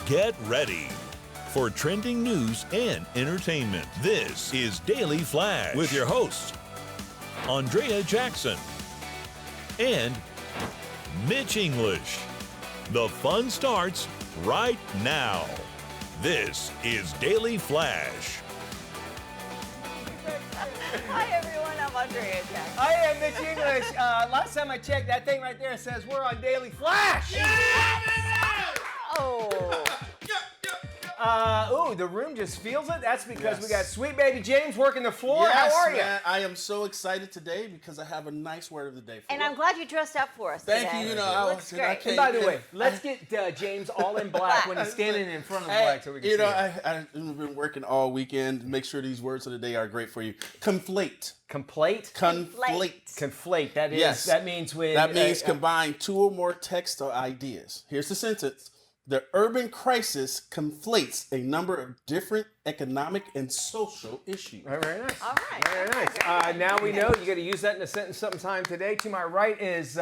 Get ready for trending news and entertainment. This is Daily Flash with your hosts, Andrea Jackson and Mitch English. The fun starts right now. This is Daily Flash. Hi everyone, I'm Andrea Jackson. I am Mitch English. Last time I checked, that thing right there says we're on Daily Flash. Oh, The room just feels it. That's because we got sweet baby James working the floor. How are you? Man, I am so excited today because I have a nice word of the day for and you. I'm glad you dressed up for us Thank today. you. You know, It I looks was. great. I And can't, by the way, let's get James all in black when he's standing in front of black so we can see it. I've been working all weekend to make sure these words of the day are great for you. Conflate. Complete? Conflate. Conflate. That is. Yes. That means when. That means combine two or more texts or ideas. Here's the sentence. The urban crisis conflates a number of different economic and social issues. Very nice. All right. Very nice. Now we know you got to use that in a sentence sometime today. To my right is,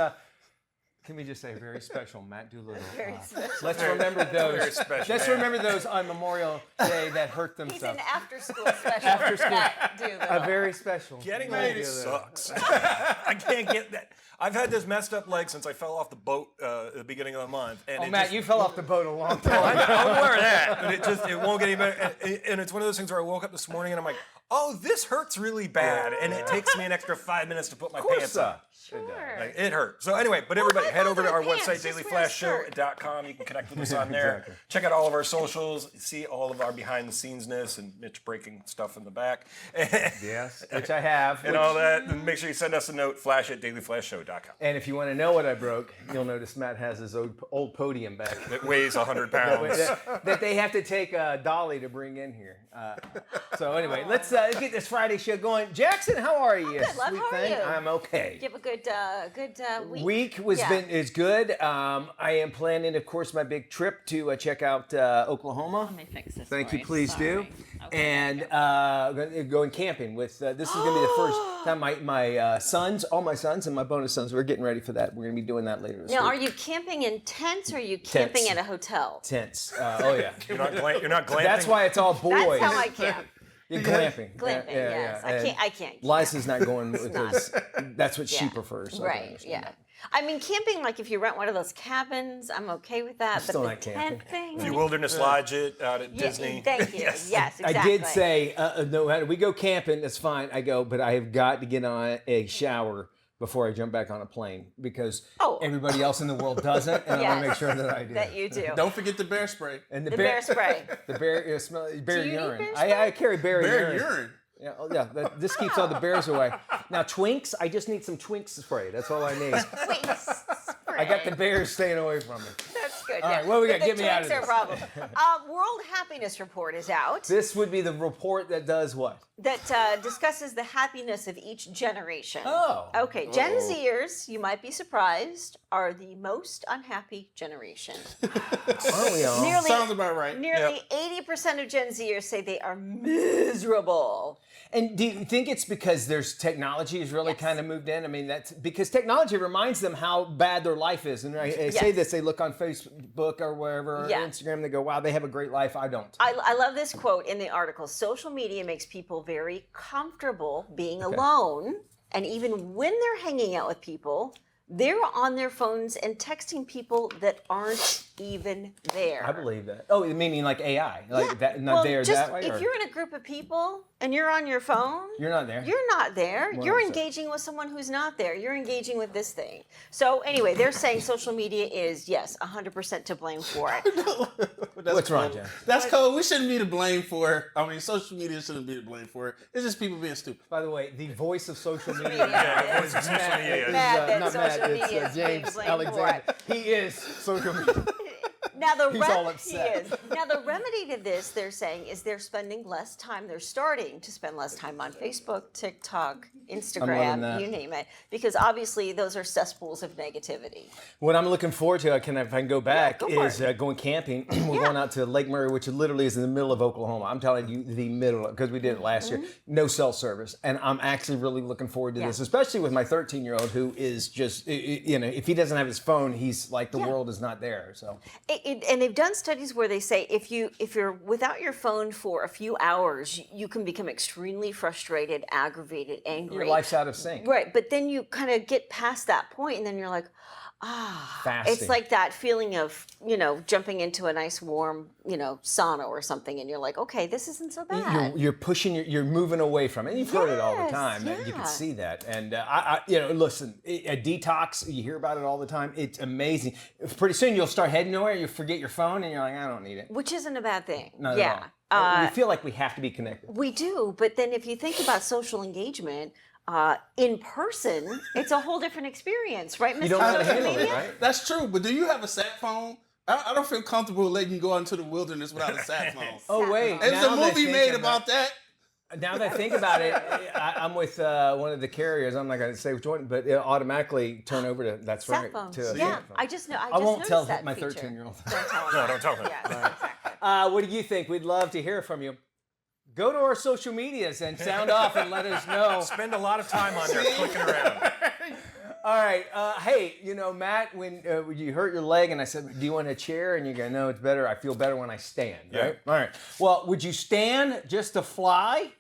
can we just say, very special Matt Doolittle. Very special. Let's remember those. Very special, Let's man. remember those on Memorial Day that hurt He's themselves. an after-school special. After school. Matt Doolittle. A very special. Getting Matt married Doolittle. sucks. I can't get that. I've had this messed up leg since I fell off the boat at the beginning of the month. And Oh, it Matt, just, you fell off the boat a long time I'm ago. aware of that, but it won't get any better. And it's one of those things where I woke up this morning and I'm like, oh, this hurts really bad, and it takes me an extra 5 minutes to put my pants on. Sure. Like, it hurt. So anyway, but everybody, high head five over to on our the pants. website, Just wear a shirt. dailyflashshow.com. You can connect with us on there. Exactly. Check out all of our socials. See all of our behind-the-scenes-ness and Mitch breaking stuff in the back. Yes, which I have. And all that. And make sure you send us a note, flash@dailyflashshow.com. And if you want to know what I broke, you'll notice Matt has his old podium back. It weighs 100 pounds. that they have to take a dolly to bring in here. So anyway, let's get this Friday show going. Jackson, how are you? good, love. Sweet How are thing? you? I'm okay. You have a good week. Week was Yeah. is good. I am planning, of course, my big trip to check out Oklahoma. Let me fix this. Thank you, for please do. Sorry. Okay, And there you going camping with. This is going to be the first time my sons, all my sons, and my bonus sons. We're getting ready for that. We're going to be doing that later this Now, week. are you camping in tents or are you camping Tents. at a hotel? Tents. Oh yeah. You're not glamping? That's why it's all boys. That's how I camp. You're glamping. Glamping, yes. And I can't. Liza's not going with not. this. That's what she Yeah. prefers. So I can Right, understand yeah. that. I mean, camping, like if you rent one of those cabins, I'm okay with that. still but not the camping. tent thing. If you wilderness lodge it out at Yeah, Disney. Thank you. Yes. Yes, exactly. I did say, no matter we go camping, that's fine. I go, but I have got to get on a shower before I jump back on a plane because everybody else in the world doesn't, and I want to make sure that I do. that you do. Don't forget the bear spray. And The bear spray. The bear smell. Bear Do you need urine. bear I carry bear Bear urine. urine. Yeah, this keeps all the bears away. Now Twinks, I just need some Twinks spray. That's all I need. Wait, I got the bears staying away from me. That's good. All yeah. right, what we got? The Get me out of Twinks are a this. problem. World Happiness Report is out This would be the report that does what? that discusses the happiness of each generation. Oh. Okay, Gen Zers, you might be surprised, are the most unhappy generation. Aren't we all? Sounds about right. Nearly 80% of Gen Zers say they are miserable. And do you think it's because there's technology has really kind of moved in? I mean, that's because technology reminds them how bad their life is. And I say this, they look on Facebook or wherever, or Yeah. Instagram, they go, wow, they have a great life. I don't. I love this quote in the article. Social media makes people very comfortable being alone. And even when they're hanging out with people, they're on their phones and texting people that aren't even there. I believe that. Oh, meaning like AI, like that, not well, there just that way. if or- you're in a group of people and you're on your phone, You're not there. You're not there. You're 100%. engaging with someone who's not there. You're engaging with this thing. So anyway, they're saying social media is, yes, 100% to blame for it. What's wrong, Jen? That's cool. We shouldn't be to blame for it. I mean, social media shouldn't be to blame for it. It's just people being stupid. By the way, the voice of social media. Yeah, voice of social media. is, Mad that not social Matt, it's, media is being James blamed Alexander. for He is social media. Now the He's all upset. He is. Now the remedy to this, they're saying, is they're spending less time. They're starting to spend less time on Facebook, TikTok, Instagram, you name it, because obviously those are cesspools of negativity. What I'm looking forward to, if I can go back, is going camping. We're going out to Lake Murray, which literally is in the middle of Oklahoma. I'm telling you, the middle, because we did it last year. No cell service. And I'm actually really looking forward to this, especially with my 13-year-old who is just, if he doesn't have his phone, he's like the world is not there. So, and they've done studies where they say if you're without your phone for a few hours, you can become extremely frustrated, aggravated, angry. Your life's out of sync. Right, but then you kind of get past that point, and then you're like, fasting. It's like that feeling of, jumping into a nice warm, sauna or something, and you're like, okay, this isn't so bad. You're pushing, you're moving away from it. And you've heard it all the time. Yeah. You can see that. And listen, a detox, you hear about it all the time. It's amazing. Pretty soon you'll start heading nowhere, you forget your phone, and you're like, I don't need it. Which isn't a bad thing. Not at all. We feel like we have to be connected. We do, but then if you think about social engagement, in person, it's a whole different experience, right, Mr. You don't know how to handle it, right? That's true, but do you have a sat phone? I don't feel comfortable letting you go into the wilderness without a sat phone. Oh, wait. There's a movie made about that. Now that I think about it, I'm with one of the carriers. I'm not going to say which one, but it'll automatically turn over to sat phone. To a yeah, sat phone. I won't tell that my feature. 13-year-old. Don't tell him. No, don't tell him. Yes, exactly. What do you think? We'd love to hear from you. Go to our social medias and sound off and let us know. Spend a lot of time on there clicking around. All right. Hey, Matt, when you hurt your leg and I said, do you want a chair? And you go, no, it's better. I feel better when I stand, right? All right. Well, would you stand just to fly?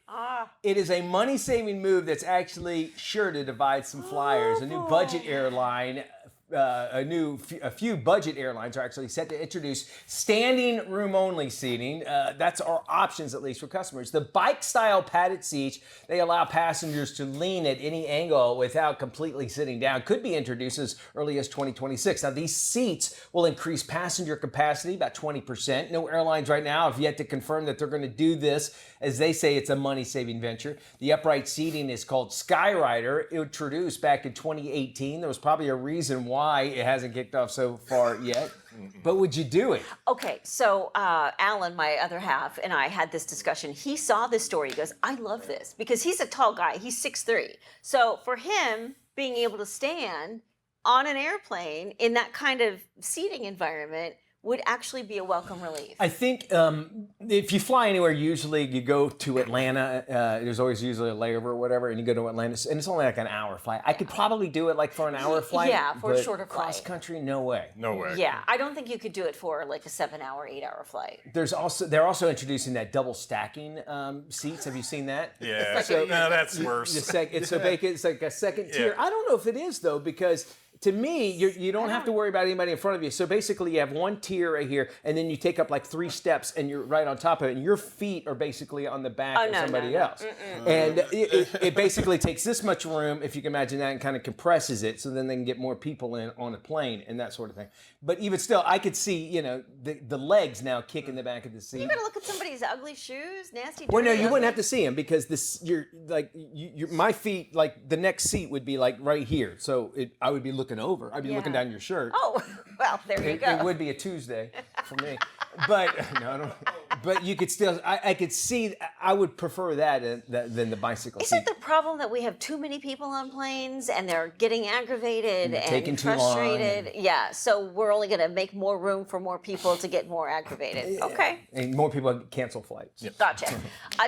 It is a money-saving move that's actually sure to divide some flyers. A new budget airline. A few budget airlines are actually set to introduce standing room only seating. That's our options, at least for customers. The bike style padded seats, they allow passengers to lean at any angle without completely sitting down. Could be introduced as early as 2026. Now, these seats will increase passenger capacity about 20%. No airlines right now have yet to confirm that they're going to do this. As they say, it's a money-saving venture. The upright seating is called Skyrider. Introduced back in 2018. There was probably a reason why it hasn't kicked off so far yet. But would you do it? Okay, so Alan, my other half, and I had this discussion. He saw this story. He goes, I love this, because he's a tall guy. He's 6'3". So for him, being able to stand on an airplane in that kind of seating environment would actually be a welcome relief. I think if you fly anywhere, usually you go to Atlanta. There's always usually a layover or whatever, and you go to Atlanta, and it's only like an hour flight. I could probably do it like for an hour flight. Yeah, for a shorter flight. Cross country, no way. No way. Yeah, I don't think you could do it for like a 7-hour, 8-hour flight. They're also introducing that double stacking seats. Have you seen that? Yeah. No, that's worse. It's like a second tier. I don't know if it is though, because to me, you don't have to worry about anybody in front of you. So basically, you have one tier right here, and then you take up like 3 steps, and you're right on top of it, and your feet are basically on the back of somebody else. And it basically takes this much room, if you can imagine that, and kind of compresses it, so then they can get more people in on a plane and that sort of thing. But even still, I could see, the legs now kicking the back of the seat. You gotta look at somebody's ugly shoes, nasty. Well, no, you ugly. wouldn't have to see them because my feet, like the next seat would be like right here, so I would be looking over. I'd be looking down your shirt. Oh, well, there you go. It would be a Tuesday for me, but no, I don't. But you could still, I could see. I would prefer that than the bicycle Isn't seat. the problem that we have too many people on planes and they're getting aggravated and taking too long frustrated? Yeah, so we're only going to make more room for more people to get more aggravated. Okay. And more people cancel flights. Yep. Gotcha.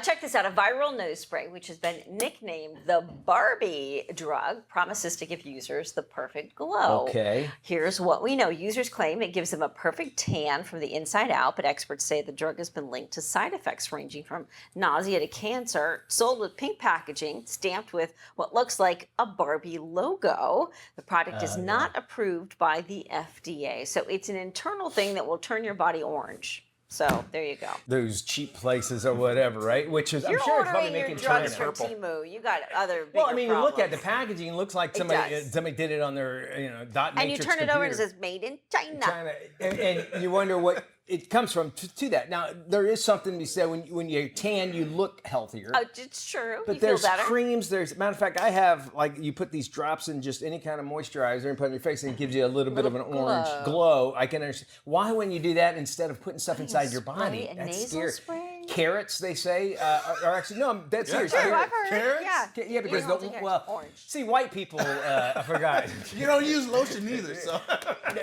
Check this out. A viral nose spray, which has been nicknamed the Barbie drug, promises to give users the perfect glow. Okay. Here's what we know. Users claim it gives them a perfect tan from the inside out, but experts say the drug has been linked to side effects ranging from nausea to cancer. Sold with pink packaging, stamped with what looks like a Barbie logo. The product is not approved by the FDA, so it's an internal thing that will turn your body orange. So there you go. Those cheap places or whatever, right? Which is, You're I'm sure it's probably ordering your making drugs China. from Timu. You got other bigger Well, I mean, you look at the problems. packaging, it looks like It somebody does. did it on their dot And you matrix turn it over and it computer. says "Made in China." China, and you wonder what it comes from to that. Now, there is something to be said when you tan, you look healthier. Oh, it's true. But you feel there's better. creams. Matter of fact, I have you put these drops in just any kind of moisturizer and put it on your face, and it gives you a little bit of an orange glow. I can understand why when you do that instead of putting stuff inside your body. A That's nasal scary. spray? carrots, they say, are actually, no, I'm dead serious. True, I've heard. Carrots? Yeah. Yeah, because Eating salty carrots. Orange. see, white people, I forgot. You don't use lotion either, so.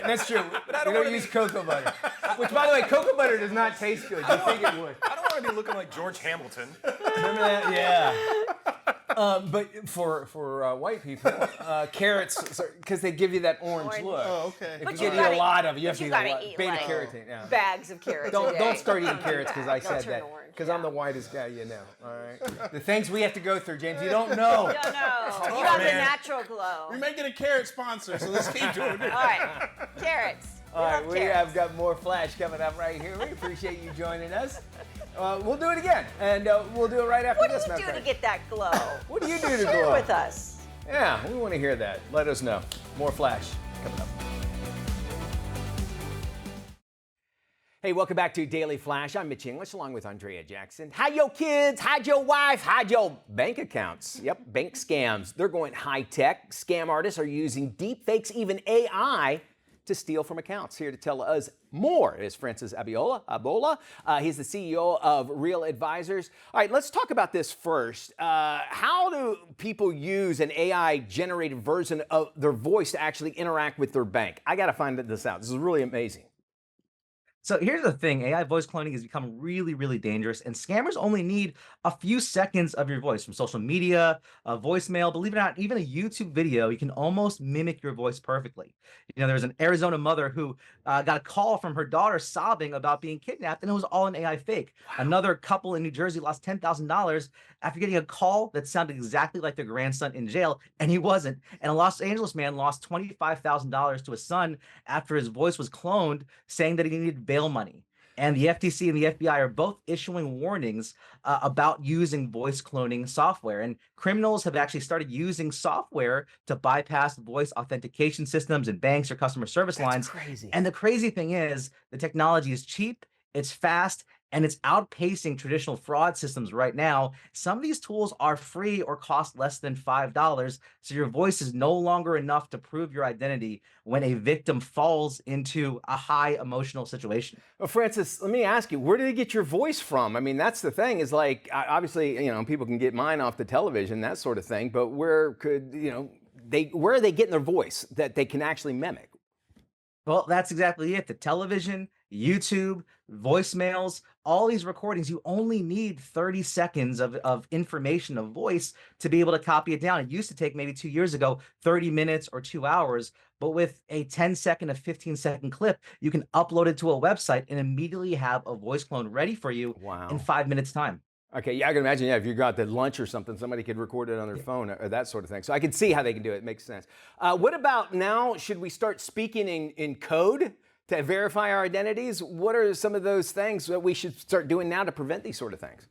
That's true. I We don't don't wanna use be- cocoa butter. Which, by the way, cocoa butter does not taste good. You think it would. I don't want to be looking like George Hamilton. Remember that? Yeah. But for white people, carrots, because they give you that orange Orange. look. Oh, okay. If But you you eat a gotta- lot of it, you have but to you eat a gotta lot. eat, Beta like, carotene, yeah. Bags of carrots. a Don't day. start eating carrots because I They'll said turn that. orange, Because yeah. I'm the whitest guy you know. All right. The things we have to go through, James, you don't know. No, no. You have the man. natural glow. We may get a carrot sponsor, so let's keep doing it. All right, carrots. All right, love we carrots. have got more Flash coming up right here. We appreciate you joining us. We'll do it again, and we'll do it right after What do this. you matter do of to fact. get that glow? What do you do to Share glow? with us. Yeah, we want to hear that. Let us know. More Flash coming up. Hey, welcome back to Daily Flash. I'm Mitch English along with Andrea Jackson. Hide your kids, hide your wife, hide your bank accounts. Yep, bank scams. They're going high tech. Scam artists are using deep fakes, even AI, to steal from accounts. Here to tell us more is Francis Abola. He's the CEO of Real Advisors. All right, let's talk about this first. How do people use an AI-generated version of their voice to actually interact with their bank? I got to find this out. This is really amazing. So here's the thing, AI voice cloning has become really, really dangerous, and scammers only need a few seconds of your voice from social media, a voicemail, believe it or not, even a YouTube video. You can almost mimic your voice perfectly. You know, there's an Arizona mother who got a call from her daughter sobbing about being kidnapped, and it was all an AI fake. Another couple in New Jersey lost $10,000 after getting a call that sounded exactly like their grandson in jail, and he wasn't. And a Los Angeles man lost $25,000 to his son after his voice was cloned, saying that he needed bail money. And the FTC and the FBI are both issuing warnings about using voice cloning software. And criminals have actually started using software to bypass voice authentication systems in banks or customer service lines. Crazy. And the crazy thing is, the technology is cheap, it's fast, and it's outpacing traditional fraud systems right now. Some of these tools are free or cost less than $5, so your voice is no longer enough to prove your identity when a victim falls into a high emotional situation. Well, Francis, let me ask you, where did you get your voice from? I mean, that's the thing is like, obviously, you know, people can get mine off the television, that sort of thing, but where could, you know, where are they getting their voice that they can actually mimic? Well, that's exactly it. The television, YouTube, voicemails, all these recordings, you only need 30 seconds of information of voice to be able to copy it down. It used to take maybe 2 years ago, 30 minutes or 2 hours. But with a 10-second, a 15-second clip, you can upload it to a website and immediately have a voice clone ready for you in 5 minutes time. Okay, yeah, I can imagine, yeah, if you got at lunch or something, somebody could record it on their phone or that sort of thing. So I can see how they can do it. It makes sense. What about now, should we start speaking in code to verify our identities? What are some of those things that we should start doing now to prevent these sort of things?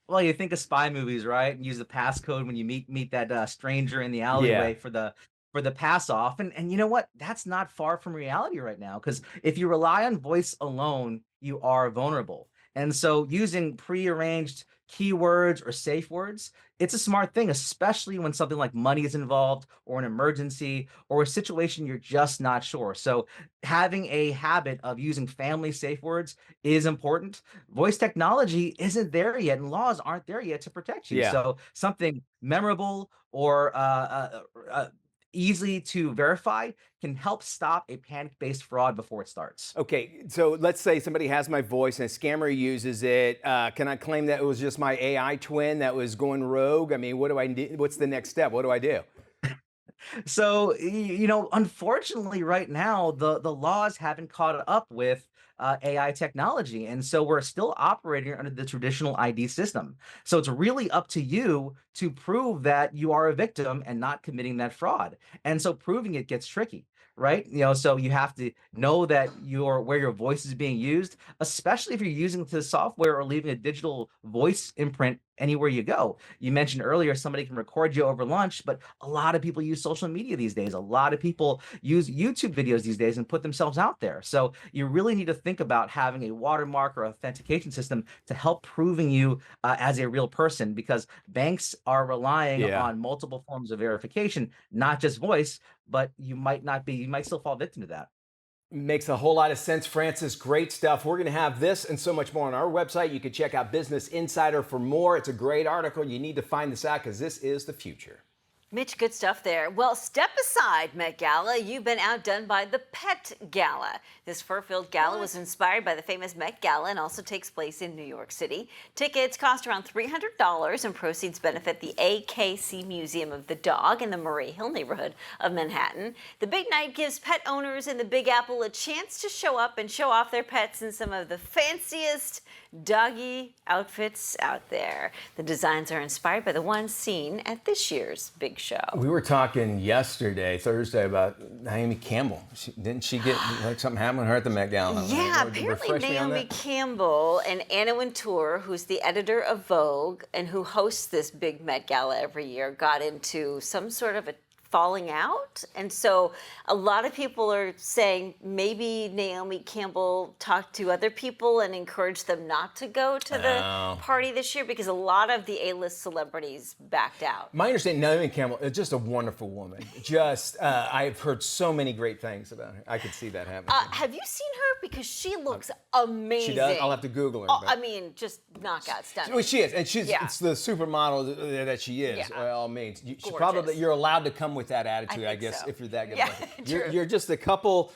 Well, you think of spy movies, right? And use the passcode when you meet that stranger in the alleyway for the pass off. And you know what? That's not far from reality right now, because if you rely on voice alone, you are vulnerable. And so using prearranged keywords or safe words, it's a smart thing, especially when something like money is involved or an emergency or a situation you're just not sure. So having a habit of using family safe words is important. Voice technology isn't there yet, and laws aren't there yet to protect you. Yeah. So something memorable or easily to verify can help stop a panic-based fraud before it starts. Okay, so let's say somebody has my voice and a scammer uses it. Can I claim that it was just my AI twin that was going rogue? I mean, what do I do? What's the next step? What do I do? So, you know, unfortunately, right now, the laws haven't caught up with AI technology. And so we're still operating under the traditional ID system. So it's really up to you to prove that you are a victim and not committing that fraud. And so proving it gets tricky, right? You know, so you have to know that where your voice is being used, especially if you're using the software or leaving a digital voice imprint anywhere you go. You mentioned earlier somebody can record you over lunch, but a lot of people use social media these days. A lot of people use YouTube videos these days and put themselves out there. So you really need to think about having a watermark or authentication system to help proving you as a real person, because banks are relying on multiple forms of verification, not just voice, but you might still fall victim to that. Makes a whole lot of sense, Francis. Great stuff. We're going to have this and so much more on our website. You can check out Business Insider for more. It's a great article. You need to find this out because this is the future. Mitch, good stuff there. Well, step aside, Met Gala. You've been outdone by the Pet Gala. This fur-filled gala was inspired by the famous Met Gala and also takes place in New York City. Tickets cost around $300 and proceeds benefit the AKC Museum of the Dog in the Murray Hill neighborhood of Manhattan. The big night gives pet owners in the Big Apple a chance to show up and show off their pets in some of the fanciest doggy outfits out there. The designs are inspired by the ones seen at this year's big show. We were talking Thursday, about Naomi Campbell. Didn't she get like something happened to her at the Met Gala? Yeah, apparently Naomi Campbell and Anna Wintour, who's the editor of Vogue and who hosts this big Met Gala every year, got into some sort of a falling out. And so a lot of people are saying maybe Naomi Campbell talked to other people and encouraged them not to go to the party this year because a lot of the A-list celebrities backed out. My understanding, Naomi Campbell is just a wonderful woman. I've heard so many great things about her. I could see that happening. Have you seen her? Because she looks amazing. She does? I'll have to Google her. I mean, just knockout stunning. Well, she is, and it's the supermodel that she is, by all means. You're allowed to come with that attitude, I guess, if you're that good. You're just a couple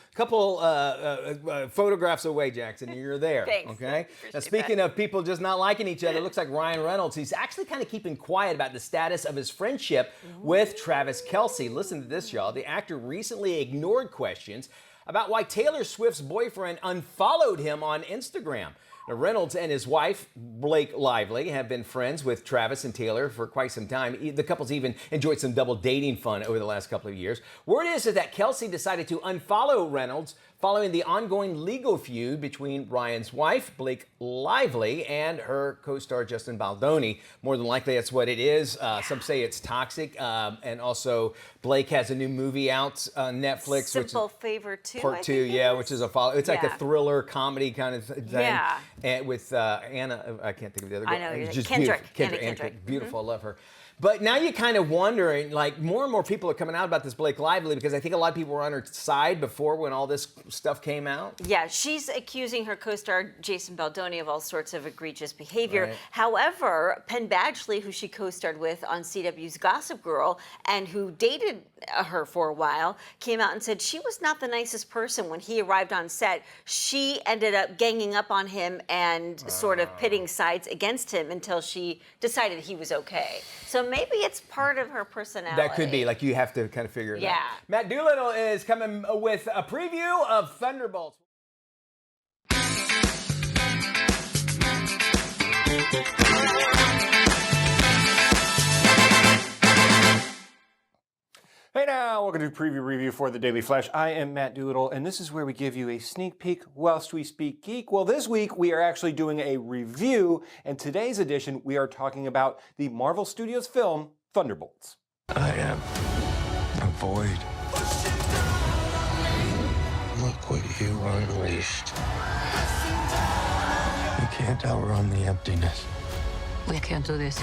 photographs away, Jackson. You're there. Thanks. Okay. Now, speaking of people just not liking each other, it looks like Ryan Reynolds. He's actually kind of keeping quiet about the status of his friendship with Travis Kelce. Listen to this, y'all. The actor recently ignored questions about why Taylor Swift's boyfriend unfollowed him on Instagram. Now, Reynolds and his wife, Blake Lively, have been friends with Travis and Taylor for quite some time. The couple's even enjoyed some double dating fun over the last couple of years. Word is that Kelce decided to unfollow Reynolds following the ongoing legal feud between Ryan's wife, Blake Lively, and her co-star, Justin Baldoni. More than likely, that's what it is. Some say it's toxic. And also, Blake has a new movie out on Netflix. Simple Favor 2, Part 2, which is a follow. It's like a thriller comedy kind of thing. Yeah. And with Anna, I can't think of the other girl. I know, just Kendrick. Kendrick. Beautiful, I love her. But now you're kind of wondering, like, more and more people are coming out about this Blake Lively because I think a lot of people were on her side before when all this stuff came out. Yeah, she's accusing her co-star Jason Baldoni of all sorts of egregious behavior. Right. However, Penn Badgley, who she co-starred with on CW's Gossip Girl and who dated her for a while, came out and said she was not the nicest person when he arrived on set. She ended up ganging up on him and sort of pitting sides against him until she decided he was okay. So maybe it's part of her personality. That could be, like, you have to kind of figure it out. Matt Doolittle is coming with a preview of Thunderbolts. Hey now, welcome to Preview Review for the Daily Flash. I am Matt Doolittle, and this is where we give you a sneak peek whilst we speak geek. Well, this week we are actually doing a review, and today's edition we are talking about the Marvel Studios film, Thunderbolts. I am a void. Look what you unleashed. You can't outrun the emptiness. We can't do this.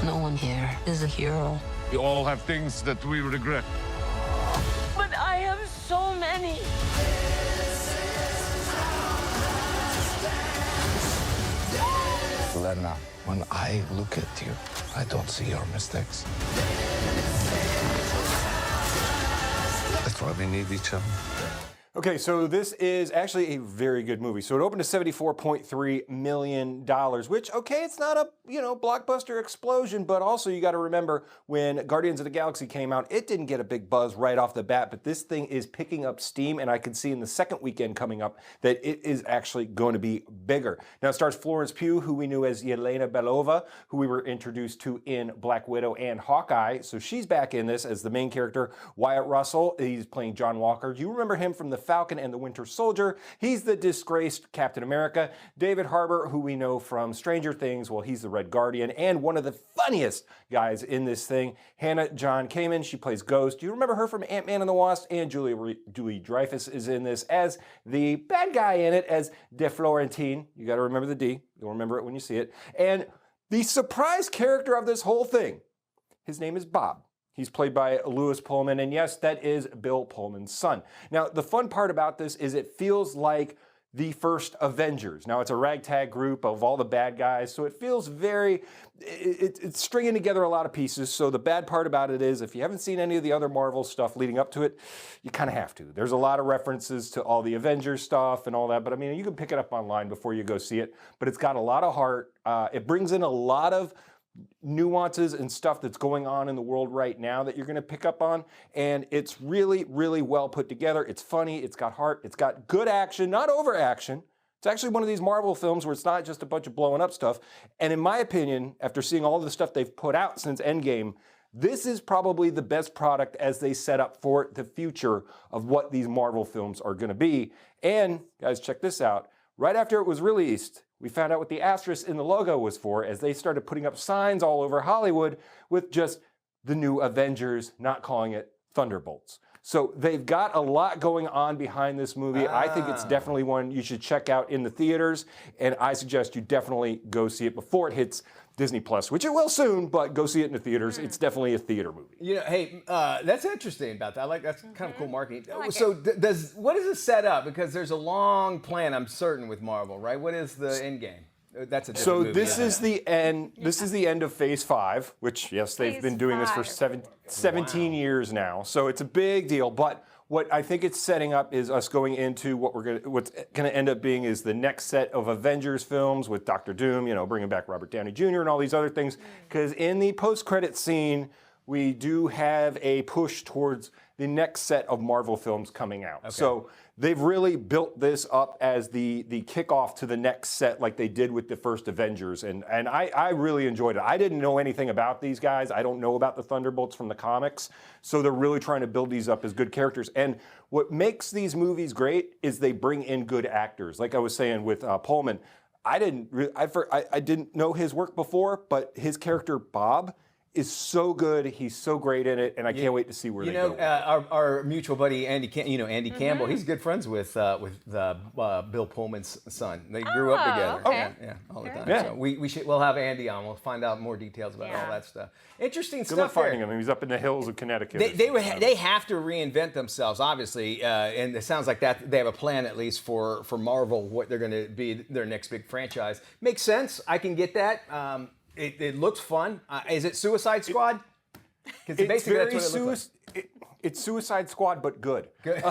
No one here is a hero. We all have things that we regret. But I have so many. Lena, when I look at you, I don't see your mistakes. That's why we need each other. Okay, so this is actually a very good movie. So it opened to $74.3 million, which, okay, it's not a, blockbuster explosion, but also you got to remember when Guardians of the Galaxy came out, it didn't get a big buzz right off the bat, but this thing is picking up steam, and I can see in the second weekend coming up that it is actually going to be bigger. Now it stars Florence Pugh, who we knew as Yelena Belova, who we were introduced to in Black Widow and Hawkeye, so she's back in this as the main character. Wyatt Russell, he's playing John Walker. You remember him from The Falcon and the Winter Soldier. He's the disgraced Captain America. David Harbour, who we know from Stranger Things, well, he's the Red Guardian, and one of the funniest guys in this thing, Hannah John Kamen. She plays Ghost. You remember her from Ant-Man and the Wasp, and Julie Dreyfus is in this as the bad guy in it, as De Florentine. You got to remember the D. You'll remember it when you see it. And the surprise character of this whole thing, his name is Bob. He's played by Lewis Pullman, and yes, that is Bill Pullman's son. Now, the fun part about this is it feels like the first Avengers. Now, it's a ragtag group of all the bad guys, so it feels it's stringing together a lot of pieces. So the bad part about it is if you haven't seen any of the other Marvel stuff leading up to it, you kind of have to. There's a lot of references to all the Avengers stuff and all that, but I mean, you can pick it up online before you go see it, but it's got a lot of heart. It brings in a lot of nuances and stuff that's going on in the world right now that you're going to pick up on, and it's really, really well put together. It's funny, it's got heart, it's got good action, not over action. It's actually one of these Marvel films where it's not just a bunch of blowing up stuff, and in my opinion, after seeing all the stuff they've put out since Endgame, this is probably the best product as they set up for the future of what these Marvel films are going to be. And guys, check this out. Right after it was released, we found out what the asterisk in the logo was for as they started putting up signs all over Hollywood with just the new Avengers, not calling it Thunderbolts. So they've got a lot going on behind this movie. I think it's definitely one you should check out in the theaters, and I suggest you definitely go see it before it hits Disney Plus, which it will soon, but go see it in the theaters. It's definitely a theater movie. You know, hey, that's interesting about that. I like that's kind of cool marketing. So what does it set up? Because there's a long plan, I'm certain, with Marvel, right? What is the end game? That's a different movie. This is the end. This is the end of Phase 5, which yes, they've been doing this for 17 years now. So it's a big deal. But what I think it's setting up is us going into what's gonna end up being is the next set of Avengers films with Doctor Doom, you know, bringing back Robert Downey Jr. and all these other things. Because in the post-credit scene, we do have a push towards the next set of Marvel films coming out. Okay. So they've really built this up as the kickoff to the next set like they did with the first Avengers. And I really enjoyed it. I didn't know anything about these guys. I don't know about the Thunderbolts from the comics. So they're really trying to build these up as good characters. And what makes these movies great is they bring in good actors. Like I was saying with Pullman, I didn't know his work before, but his character Bob is so good. He's so great in it, and I can't wait to see where they go. Our mutual buddy Andy, Andy Campbell, he's good friends with Bill Pullman's son. They grew up together. Okay. Yeah, all the time. Yeah. So we'll have Andy on. We'll find out more details about all that stuff. Interesting Good stuff. luck finding him. He's up in the hills of Connecticut. They have to reinvent themselves, obviously, and it sounds like that they have a plan at least for Marvel, what they're going to be their next big franchise. Makes sense. I can get that. It looks fun. Is it Suicide Squad? Because basically that's what it looks like. It's Suicide Squad, but good. Good.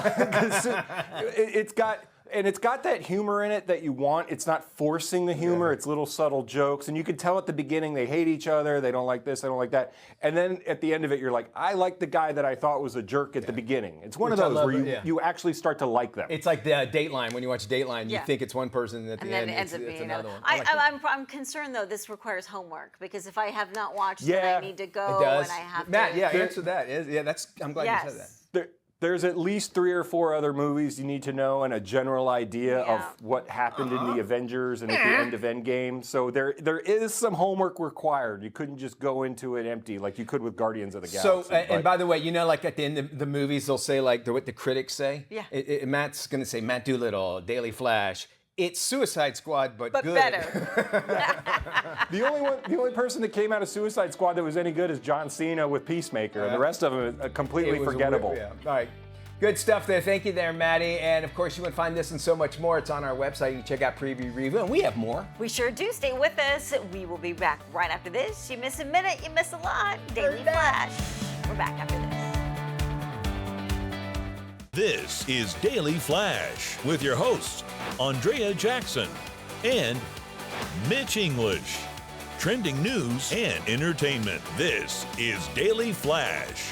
It's got that humor in it that you want. It's not forcing the humor. It's little subtle jokes. And you can tell at the beginning they hate each other. They don't like this. They don't like that. And then at the end of it, you're like, I like the guy that I thought was a jerk at the beginning. It's one of those where you actually start to like them. It's like the Dateline. When you watch Dateline, you think it's one person, and at the end, it's another one. I'm concerned, though, this requires homework, because if I have not watched it, I need to go it does. and I have Matt, to. answer that. I'm glad you said that. There's at least 3 or 4 other movies you need to know and a general idea of what happened in the Avengers and at the end of Endgame. So there is some homework required. You couldn't just go into it empty like you could with Guardians of the Galaxy. So, and by the way, you know, like at the end of the movies, they'll say like what the critics say. Yeah. Matt's going to say Matt Doolittle, Daily Flash. It's Suicide Squad, but good. Better. The only person that came out of Suicide Squad that was any good is John Cena with Peacemaker, and the rest of them are completely forgettable. All right. Good stuff there. Thank you there, Maddie. And of course, you can find this and so much more. It's on our website. You can check out Preview Review, and we have more. We sure do. Stay with us. We will be back right after this. You miss a minute, you miss a lot. Daily Flash. We're back after this. This is Daily Flash with your hosts, Andrea Jackson and Mitch English. Trending news and entertainment. This is Daily Flash.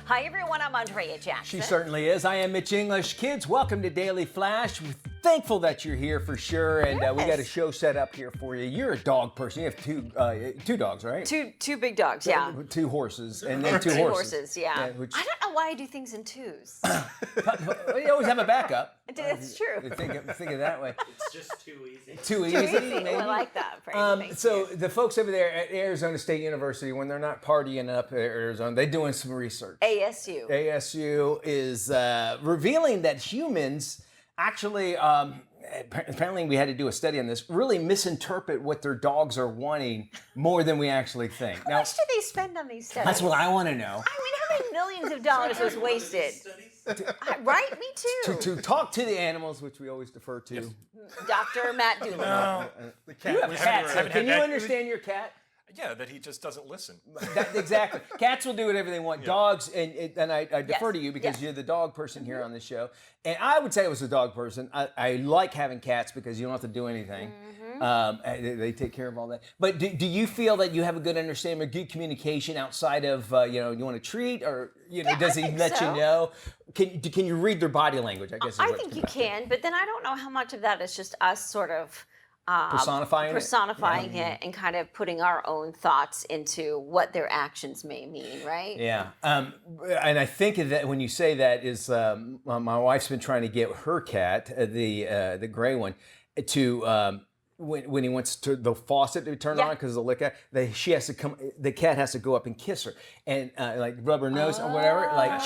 Hi, everyone. I'm Andrea Jackson. She certainly is. I am Mitch English. Kids, welcome to Daily Flash. We're thankful that you're here for sure, and we got a show set up here for you. You're a dog person. You have two dogs, right? Two big dogs, yeah. 2 horses, and then 2 Two horses. horses, yeah. I don't know why I do things in twos. You always have a backup. It's true. Think of that way. It's just too easy. Too easy, maybe. I like that. Thank So you. the folks over there at Arizona State University, when they're not partying up at Arizona, they're doing some research. ASU. ASU is revealing that humans actually apparently we had to do a study on this, really misinterpret what their dogs are wanting more than we actually think. How much do they spend on these studies? That's what I want to know. I mean, how many millions of dollars was wasted? Right? Me too. To talk to the animals, which we always defer to. Dr. Matt Doolittle. The You have cats. haven't Can you had that. understand your cat? Yeah, that he just doesn't listen. Exactly. Cats will do whatever they want. Dogs, and I defer Yes. to you because Yes. you're the dog person here on the show. And I would say I was a dog person. I like having cats because you don't have to do anything. They take care of all that. But do you feel that you have a good understanding, a good communication outside of, you want to treat, or, does he let you know? Can you read their body language, I guess is I what think it's you about. can, but then I don't know how much of that is just us sort of Personifying it? it and kind of putting our own thoughts into what their actions may mean, right? Yeah, and I think that when you say that is, my wife's been trying to get her cat, the gray one, to when he wants the faucet to be turned on because of the lick out, she has to come. The cat has to go up and kiss her and like rub her nose or whatever. Like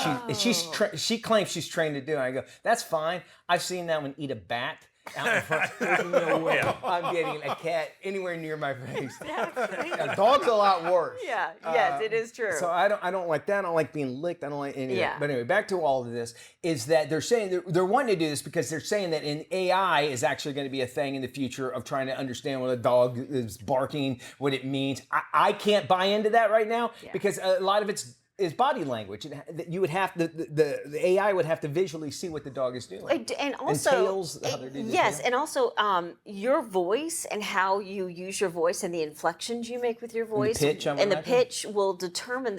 she claims she's trained to do it. I go, that's fine. I've seen that one eat a bat. Out in front. There's no way I'm getting a cat anywhere near my face. A dog's a lot worse. Yeah. Yes, it is true. So I don't like that. I don't like being licked. I don't like any of Yeah. that. But anyway, back to all of this is that they're saying they're wanting to do this because they're saying that in AI is actually going to be a thing in the future of trying to understand what a dog is barking, what it means. I can't buy into that right now because a lot of it's is body language, and you would have the AI would have to visually see what the dog is doing, and also tails, how they're doing the yes, tail. and also your voice and how you use your voice and the inflections you make with your voice pitch, I would and the imagine. pitch will determine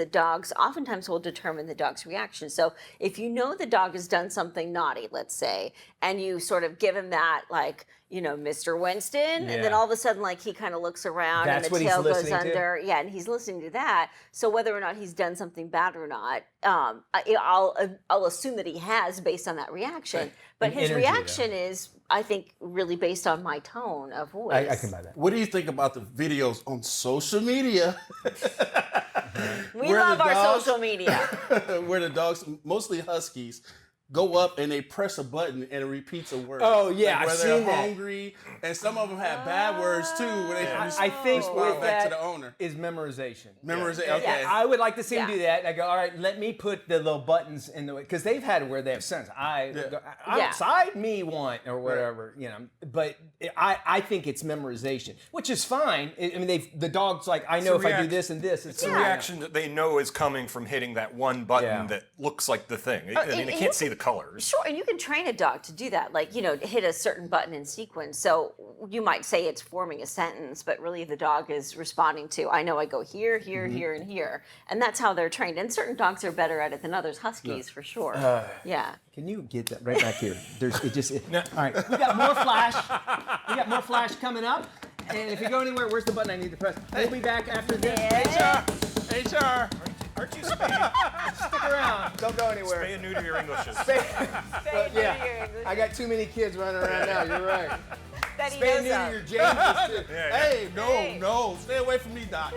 oftentimes will determine the dog's reaction. So if you know the dog has done something naughty, let's say, and you sort of give him that like, Mr. Winston, and then all of a sudden, like, he kind of looks around That's and what the he's tail goes listening to? under. Yeah, and he's listening to that. So whether or not he's done something bad or not, I'll assume that he has based on that reaction. But And his energy, though. reaction is, I think, really based on my tone of voice. I can buy that. What do you think about the videos on social media? We where love the our dogs- social media. where the dogs, mostly huskies, go up and they press a button and it repeats a word. Oh, yeah, I've where seen they're that. hungry, and some of them have bad words too. Where they I think respond with back that to the owner. is memorization. Memorization. Okay. I would like to see him Yeah. do that. And I go, all right, let me put the little buttons in the way, because they've had it where they have sense. Outside me want or whatever, But I think it's memorization, which is fine. I mean, the dog's like, I know if I do this and this, It's a reaction that they know is coming from hitting that one button that looks like the thing. I mean, and they you can't see the colors. Sure, and you can train a dog to do that, like, hit a certain button in sequence. So you might say it's forming a sentence, but really the dog is responding to, I know I go here, here, here, and here. And that's how they're trained. And certain dogs are better at it than others, huskies for sure. Yeah. Can you get that right back here? All right, we got more flash. We got more flash coming up. And if you go anywhere, where's the button I need to press? We'll be back after this. HR. Aren't you spaying? Stick around. Don't go anywhere. Spay and neuter your Englishes. I got too many kids running around now. You're right. That he Spay and knows neuter of. your Jameses too. Hey, no, stay away from me, Doc.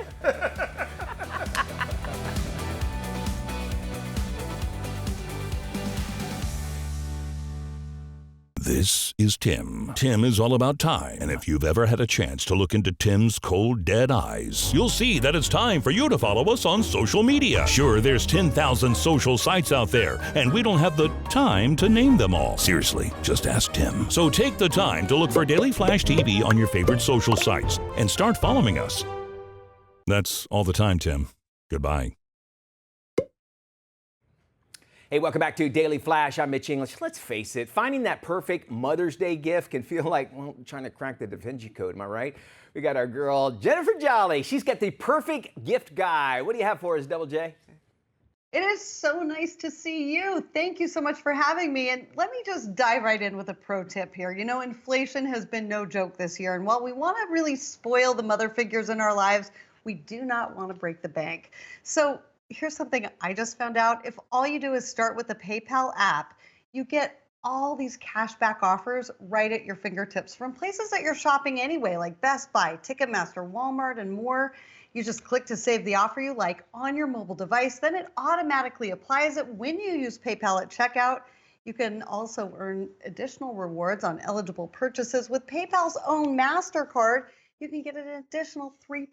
This is Tim. Tim is all about time, and if you've ever had a chance to look into Tim's cold, dead eyes, you'll see that it's time for you to follow us on social media. Sure, there's 10,000 social sites out there, and we don't have the time to name them all. Seriously, just ask Tim. So take the time to look for Daily Flash TV on your favorite social sites, and start following us. That's all the time, Tim. Goodbye. Hey, welcome back to Daily Flash. I'm Mitch English. Let's face it, finding that perfect Mother's Day gift can feel like, trying to crack the Da Vinci Code, am I right? We got our girl, Jennifer Jolly. She's got the perfect gift guide. What do you have for us, Double J? It is so nice to see you. Thank you so much for having me. And let me just dive right in with a pro tip here. Inflation has been no joke this year. And while we want to really spoil the mother figures in our lives, we do not want to break the bank. So here's something I just found out. If all you do is start with the PayPal app, you get all these cashback offers right at your fingertips from places that you're shopping anyway, like Best Buy, Ticketmaster, Walmart, and more. You just click to save the offer you like on your mobile device. Then it automatically applies it when you use PayPal at checkout. You can also earn additional rewards on eligible purchases with PayPal's own MasterCard. You can get an additional 3%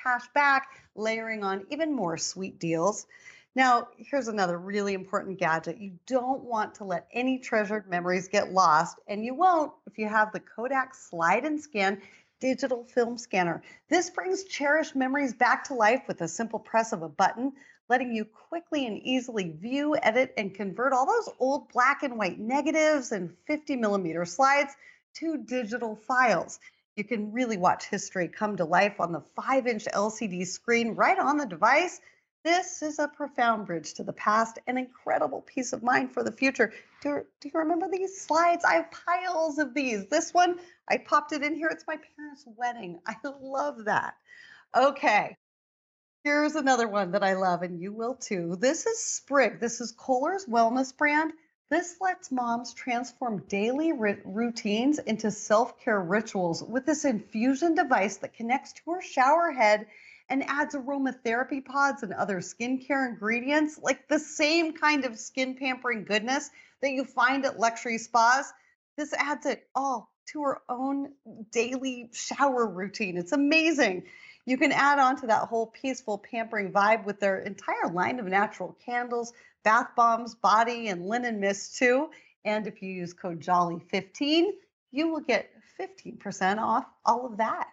cash back, layering on even more sweet deals. Now, here's another really important gadget. You don't want to let any treasured memories get lost, and you won't if you have the Kodak Slide and Scan digital film scanner. This brings cherished memories back to life with a simple press of a button, letting you quickly and easily view, edit, and convert all those old black and white negatives and 50mm slides to digital files. You can really watch history come to life on the 5-inch LCD screen right on the device. This is a profound bridge to the past, an incredible peace of mind for the future. Do you remember these slides? I have piles of these. This one, I popped it in here. It's my parents' wedding. I love that. Okay, here's another one that I love, and you will too. This is Sprig. This is Kohler's wellness brand. This lets moms transform daily routines into self-care rituals with this infusion device that connects to her shower head and adds aromatherapy pods and other skincare ingredients, like the same kind of skin pampering goodness that you find at luxury spas. This adds it all to her own daily shower routine. It's amazing. You can add on to that whole peaceful pampering vibe with their entire line of natural candles, bath bombs, body and linen mists too. And if you use code JOLLY15, you will get 15% off all of that.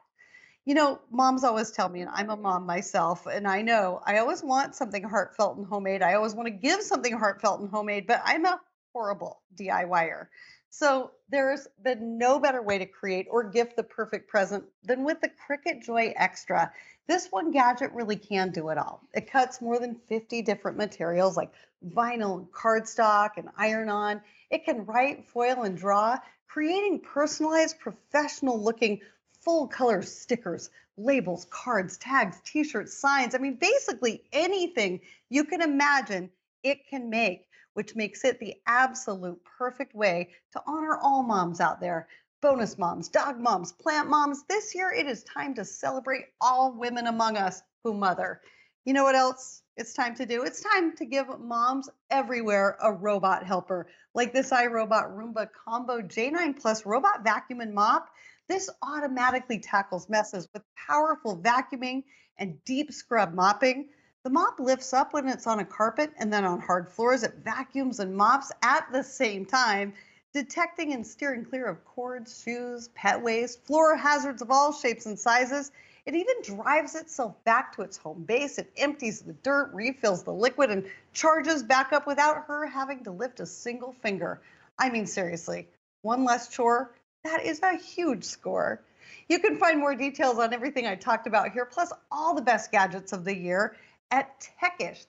You know, moms always tell me, and I'm a mom myself, and I know I always want something heartfelt and homemade. I always want to give something heartfelt and homemade, but I'm a horrible DIYer. So there's been no better way to create or gift the perfect present than with the Cricut Joy Extra. This one gadget really can do it all. It cuts more than 50 different materials like vinyl, cardstock, and iron-on. It can write, foil, and draw, creating personalized, professional-looking full color stickers, labels, cards, tags, t-shirts, signs. I mean, basically anything you can imagine it can make, which makes it the absolute perfect way to honor all moms out there. Bonus moms, dog moms, plant moms. This year it is time to celebrate all women among us who mother. You know what else it's time to do? It's time to give moms everywhere a robot helper, like this iRobot Roomba Combo J9 Plus robot vacuum and mop. This automatically tackles messes with powerful vacuuming and deep scrub mopping. The mop lifts up when it's on a carpet, and then on hard floors, it vacuums and mops at the same time, detecting and steering clear of cords, shoes, pet waste, floor hazards of all shapes and sizes. It even drives itself back to its home base. It empties the dirt, refills the liquid, and charges back up without her having to lift a single finger. I mean, seriously, one less chore. That is a huge score. You can find more details on everything I talked about here, plus all the best gadgets of the year at techish,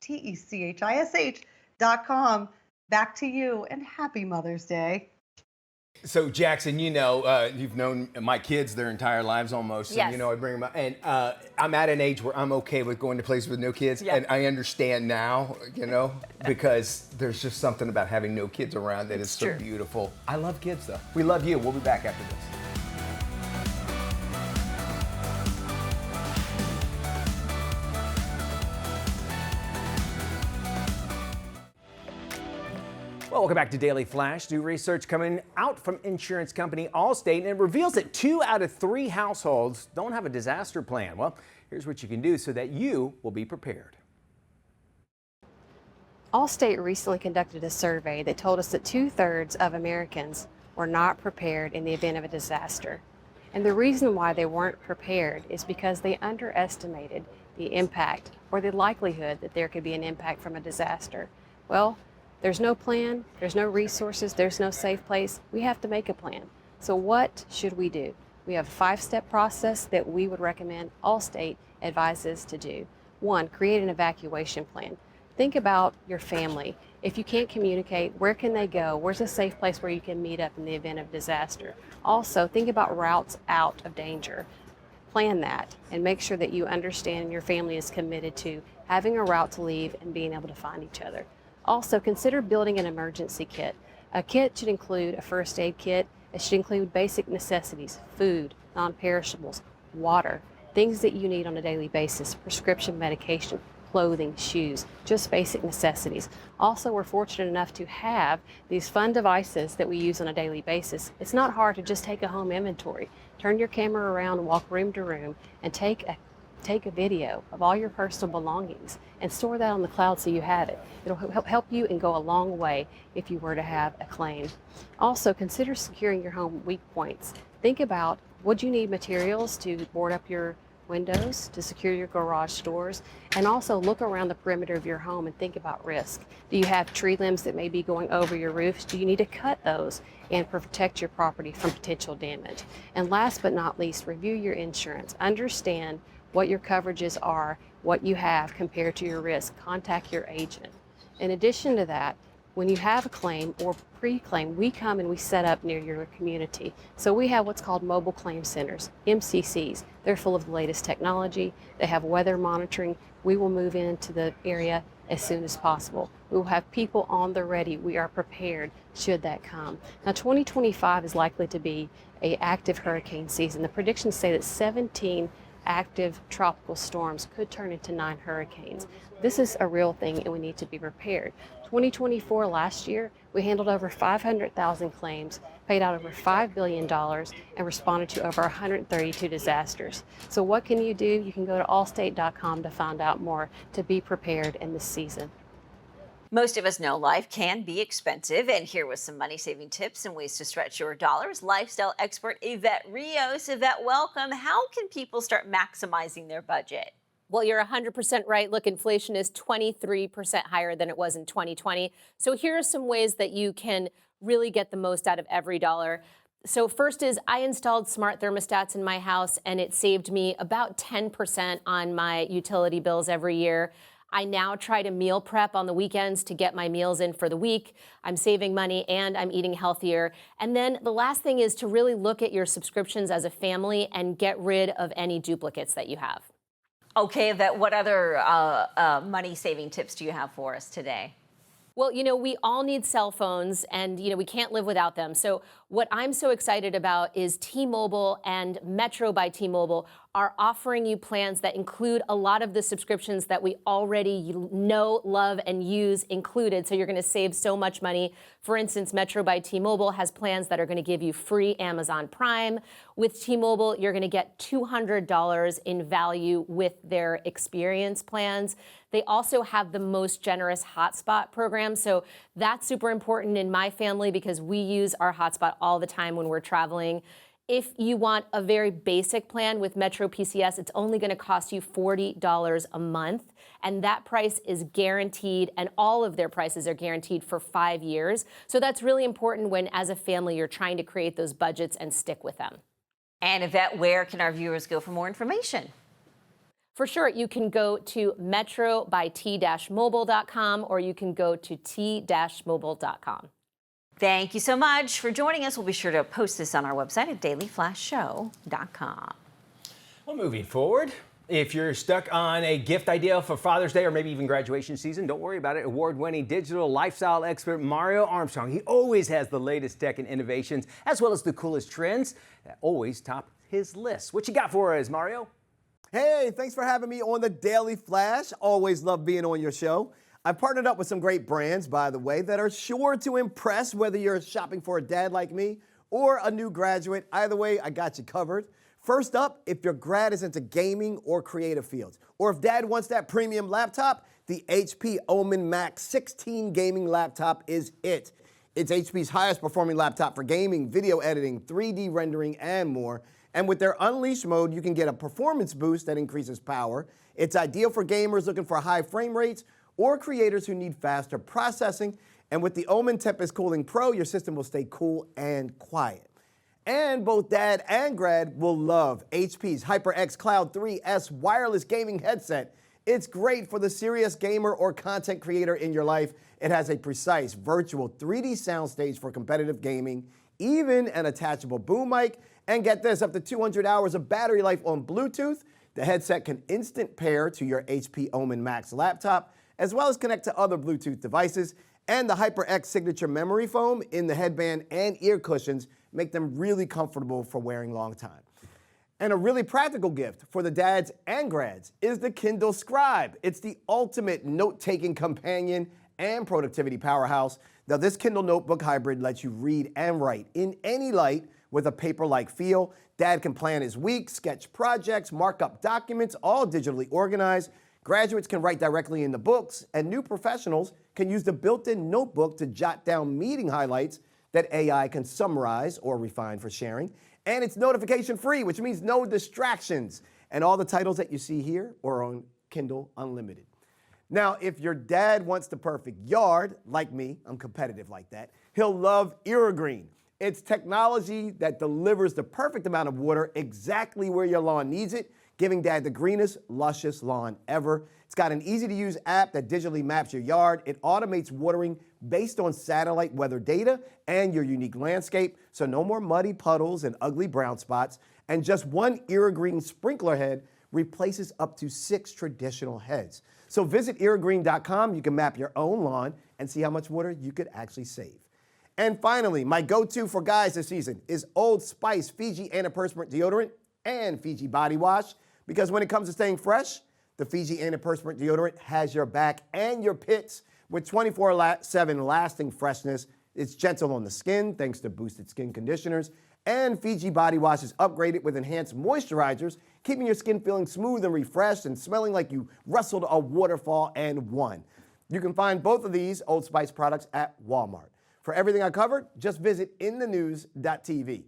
techish.com. Back to you, and happy Mother's Day. So Jackson, you know, you've known my kids their entire lives almost. Yes. And, you know, I bring them up, and I'm at an age where I'm okay with going to places with no kids, Yeah. and I understand now, you know, because there's just something about having no kids around that is so true. beautiful. I love kids, though. We love you. We'll be back after this. Well, welcome back to Daily Flash. New research coming out from insurance company Allstate, and it reveals that 2 out of 3 households don't have a disaster plan. Well, here's what you can do so that you will be prepared. Allstate recently conducted a survey that told us that 2/3 of Americans were not prepared in the event of a disaster. And the reason why they weren't prepared is because they underestimated the impact or the likelihood that there could be an impact from a disaster. Well, there's no plan, there's no resources, there's no safe place. We have to make a plan. So what should we do? We have a 5-step process that we would recommend Allstate advises to do. 1, create an evacuation plan. Think about your family. If you can't communicate, where can they go? Where's a safe place where you can meet up in the event of disaster? Also, think about routes out of danger. Plan that and make sure that you understand and your family is committed to having a route to leave and being able to find each other. Also, consider building an emergency kit. A kit should include a first aid kit. It should include basic necessities, food, non-perishables, water, things that you need on a daily basis, prescription medication. clothing, shoes, just basic necessities. Also, we're fortunate enough to have these fun devices that we use on a daily basis. It's not hard to just take a home inventory, turn your camera around, walk room to room, and take a video of all your personal belongings and store that on the cloud so you have it. It'll help you and go a long way if you were to have a claim. Also, consider securing your home weak points. Think about, would you need materials to board up your windows, to secure your garage doors, and also look around the perimeter of your home and think about risk. Do you have tree limbs that may be going over your roofs? Do you need to cut those and protect your property from potential damage? And last but not least, review your insurance. Understand what your coverages are, what you have compared to your risk. Contact your agent. In addition to that, when you have a claim or pre-claim, we come and we set up near your community. So we have what's called mobile claim centers, MCCs. They're full of the latest technology. They have weather monitoring. We will move into the area as soon as possible. We will have people on the ready. We are prepared should that come. Now, 2025 is likely to be an active hurricane season. The predictions say that 17 active tropical storms could turn into 9 hurricanes. This is a real thing and we need to be prepared. 2024, last year, we handled over 500,000 claims, paid out over $5 billion, and responded to over 132 disasters. So what can you do? You can go to allstate.com to find out more, to be prepared in this season. Most of us know life can be expensive, and here with some money-saving tips and ways to stretch your dollars, lifestyle expert Yvette Rios. Yvette, welcome. How can people start maximizing their budget? Well, you're 100% right. Look, inflation is 23% higher than it was in 2020. So here are some ways that you can really get the most out of every dollar. So first is I installed smart thermostats in my house, and it saved me about 10% on my utility bills every year. I now try to meal prep on the weekends to get my meals in for the week. I'm saving money and I'm eating healthier. And then the last thing is to really look at your subscriptions as a family and get rid of any duplicates that you have. Okay, Yvette, what other money-saving tips do you have for us today? Well, we all need cell phones and, we can't live without them. So what I'm so excited about is T-Mobile and Metro by T-Mobile are offering you plans that include a lot of the subscriptions that we already know, love, and use included. So you're going to save so much money. For instance, Metro by T-Mobile has plans that are going to give you free Amazon Prime. With T-Mobile, you're going to get $200 in value with their experience plans. They also have the most generous hotspot program. So that's super important in my family because we use our hotspot all the time when we're traveling. If you want a very basic plan with Metro PCS, it's only going to cost you $40 a month. And that price is guaranteed, and all of their prices are guaranteed for 5 years. So that's really important when, as a family, you're trying to create those budgets and stick with them. And Yvette, where can our viewers go for more information? For sure, you can go to metrobyt-mobile.com or you can go to t-mobile.com. Thank you so much for joining us. We'll be sure to post this on our website at dailyflashshow.com. Well, moving forward, if you're stuck on a gift idea for Father's Day or maybe even graduation season, don't worry about it. Award-winning digital lifestyle expert Mario Armstrong, he always has the latest tech and innovations, as well as the coolest trends that always top his list. What you got for us, Mario? Hey, thanks for having me on the Daily Flash. Always love being on your show. I've partnered up with some great brands, by the way, that are sure to impress whether you're shopping for a dad like me or a new graduate. Either way, I got you covered. First up, if your grad is into gaming or creative fields, or if dad wants that premium laptop, the HP Omen Max 16 gaming laptop is it. It's HP's highest performing laptop for gaming, video editing, 3D rendering, and more. And with their Unleash mode, you can get a performance boost that increases power. It's ideal for gamers looking for high frame rates or creators who need faster processing. And with the Omen Tempest Cooling Pro, your system will stay cool and quiet. And both dad and grad will love HP's HyperX Cloud 3S wireless gaming headset. It's great for the serious gamer or content creator in your life. It has a precise virtual 3D soundstage for competitive gaming, even an attachable boom mic, and get this, up to 200 hours of battery life on Bluetooth. The headset can instant pair to your HP Omen Max laptop, as well as connect to other Bluetooth devices. And the HyperX signature memory foam in the headband and ear cushions make them really comfortable for wearing long time. And a really practical gift for the dads and grads is the Kindle Scribe. It's the ultimate note-taking companion and productivity powerhouse. Now, this Kindle Notebook hybrid lets you read and write in any light with a paper-like feel. Dad can plan his week, sketch projects, mark up documents, all digitally organized. Graduates can write directly in the books, and new professionals can use the built-in notebook to jot down meeting highlights that AI can summarize or refine for sharing. And it's notification-free, which means no distractions. And all the titles that you see here are on Kindle Unlimited. Now, if your dad wants the perfect yard, like me, I'm competitive like that, he'll love Irrigreen. It's technology that delivers the perfect amount of water exactly where your lawn needs it, giving dad the greenest, luscious lawn ever. It's got an easy-to-use app that digitally maps your yard. It automates watering based on satellite weather data and your unique landscape, so no more muddy puddles and ugly brown spots. And just one Irrigreen sprinkler head replaces up to 6 traditional heads. So visit irrigreen.com. You can map your own lawn and see how much water you could actually save. And finally, my go-to for guys this season is Old Spice Fiji Antiperspirant Deodorant and Fiji Body Wash, because when it comes to staying fresh, the Fiji Antiperspirant Deodorant has your back and your pits with 24/7 lasting freshness. It's gentle on the skin thanks to boosted skin conditioners, and Fiji Body Wash is upgraded with enhanced moisturizers, keeping your skin feeling smooth and refreshed and smelling like you rustled a waterfall and won. You can find both of these Old Spice products at Walmart. For everything I covered, just visit inthenews.tv.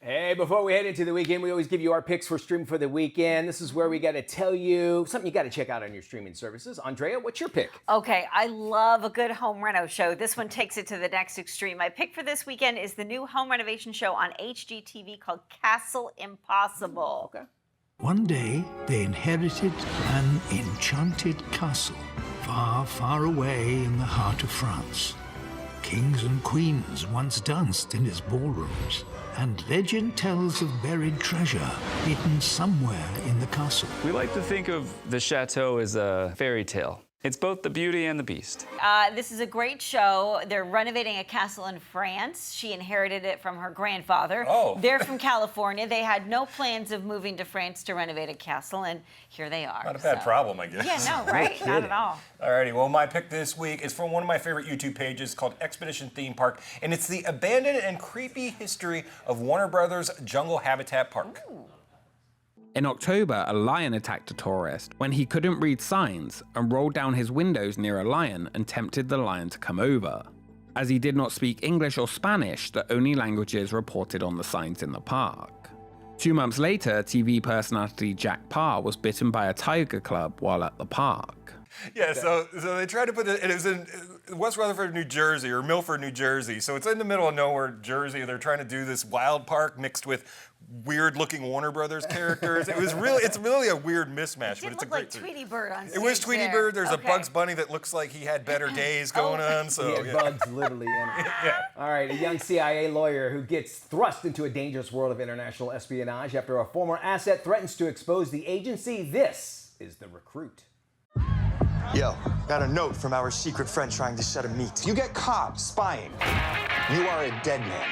Hey, before we head into the weekend, we always give you our picks for Stream for the Weekend. This is where we got to tell you something you got to check out on your streaming services. Andrea, what's your pick? Okay, I love a good home reno show. This one takes it to the next extreme. My pick for this weekend is the new home renovation show on HGTV called Castle Impossible. Okay. One day, they inherited an enchanted castle far, far away in the heart of France. Kings and queens once danced in its ballrooms, and legend tells of buried treasure hidden somewhere in the castle. We like to think of the chateau as a fairy tale. It's both the beauty and the beast. This is a great show. They're renovating a castle in France. She inherited it from her grandfather. Oh. They're from California. They had no plans of moving to France to renovate a castle, and here they are. Not a bad problem, I guess. Yeah, no, right? Not at all. Alrighty, well, my pick this week is from one of my favorite YouTube pages called Expedition Theme Park, and it's the abandoned and creepy history of Warner Brothers Jungle Habitat Park. Ooh. In October, a lion attacked a tourist when he couldn't read signs and rolled down his windows near a lion and tempted the lion to come over. As he did not speak English or Spanish, the only languages reported on the signs in the park. 2 months later, TV personality Jack Parr was bitten by a tiger cub while at the park. Yeah, so they tried to put it was in West Rutherford, New Jersey, or Milford, New Jersey. So it's in the middle of nowhere, Jersey. They're trying to do this wild park mixed with weird-looking Warner Brothers characters. It's really a weird mismatch, but it's a great like Tweety Bird on stage. It was Tweety Bird. There's a Bugs Bunny that looks like he had better days going on. So he had bugs literally in it. Yeah. All right, a young CIA lawyer who gets thrust into a dangerous world of international espionage after a former asset threatens to expose the agency. This is The Recruit. Yo, got a note from our secret friend trying to set a meet. You get caught spying. You are a dead man.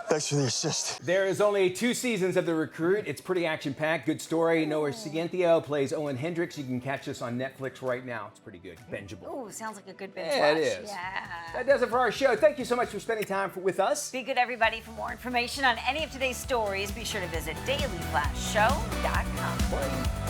Thanks for the assist. There is only 2 seasons of The Recruit. It's pretty action-packed, good story. Noah Ciencio plays Owen Hendricks. You can catch this on Netflix right now. It's pretty good, bingeable. Oh, sounds like a good binge Yeah, watch. it is. Yeah. That does it for our show. Thank you so much for spending time with us. Be good, everybody. For more information on any of today's stories, be sure to visit dailyflashshow.com.